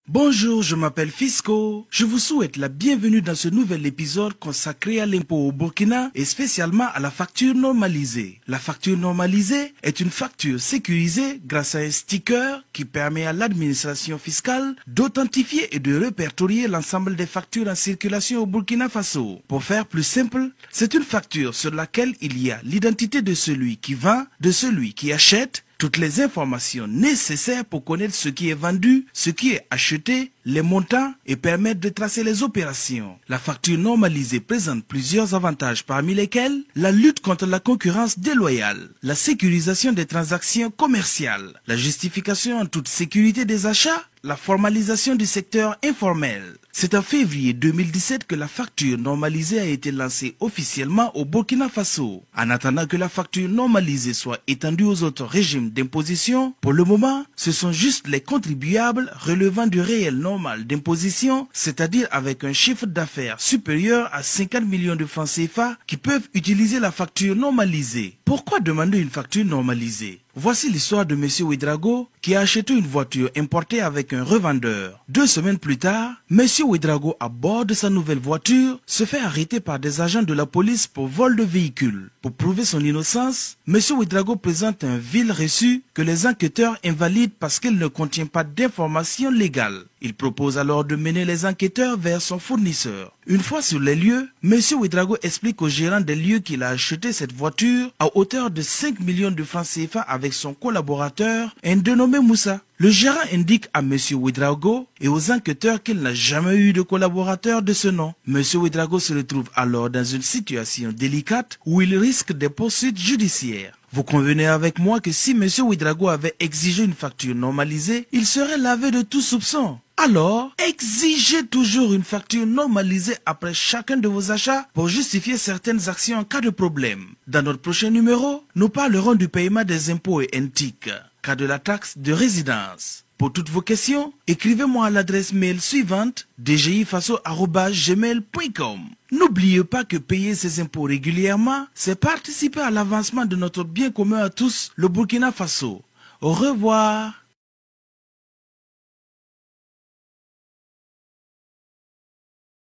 Bonjour, je m'appelle Fisco. Je vous souhaite la bienvenue dans ce nouvel épisode consacré à l'impôt au Burkina et spécialement à la facture normalisée. La facture normalisée est une facture sécurisée grâce à un sticker qui permet à l'administration fiscale d'authentifier et de répertorier l'ensemble des factures en circulation au Burkina Faso. Pour faire plus simple, c'est une facture sur laquelle il y a l'identité de celui qui vend, de celui qui achète, toutes les informations nécessaires pour connaître ce qui est vendu, ce qui est acheté, les montants et permettre de tracer les opérations. La facture normalisée présente plusieurs avantages parmi lesquels la lutte contre la concurrence déloyale, la sécurisation des transactions commerciales, la justification en toute sécurité des achats, la formalisation du secteur informel. C'est en février 2017 que la facture normalisée a été lancée officiellement au Burkina Faso. En attendant que la facture normalisée soit étendue aux autres régimes d'imposition, pour le moment, ce sont juste les contribuables relevant du réel normal d'imposition, c'est-à-dire avec un chiffre d'affaires supérieur à 50 millions de francs CFA, qui peuvent utiliser la facture normalisée. Pourquoi demander une facture normalisée? Voici l'histoire de M. Ouedraogo qui a acheté une voiture importée avec un revendeur. 2 semaines plus tard, M. Ouedraogo, à bord de sa nouvelle voiture, se fait arrêter par des agents de la police pour vol de véhicule. Pour prouver son innocence, M. Ouedraogo présente un vil reçu que les enquêteurs invalident parce qu'il ne contient pas d'informations légales. Il propose alors de mener les enquêteurs vers son fournisseur. Une fois sur les lieux, M. Ouedraogo explique au gérant des lieux qu'il a acheté cette voiture à hauteur de 5 millions de francs CFA avec son collaborateur, un dénommé Moussa. Le gérant indique à M. Ouedraogo et aux enquêteurs qu'il n'a jamais eu de collaborateur de ce nom. M. Ouedraogo se retrouve alors dans une situation délicate où il risque des poursuites judiciaires. Vous convenez avec moi que si M. Ouedraogo avait exigé une facture normalisée, il serait lavé de tout soupçon. Alors, exigez toujours une facture normalisée après chacun de vos achats pour justifier certaines actions en cas de problème. Dans notre prochain numéro, nous parlerons du paiement des impôts et NTIC, cas de la taxe de résidence. Pour toutes vos questions, écrivez-moi à l'adresse mail suivante dgifaso@gmail.com. N'oubliez pas que payer ses impôts régulièrement, c'est participer à l'avancement de notre bien commun à tous, le Burkina Faso. Au revoir.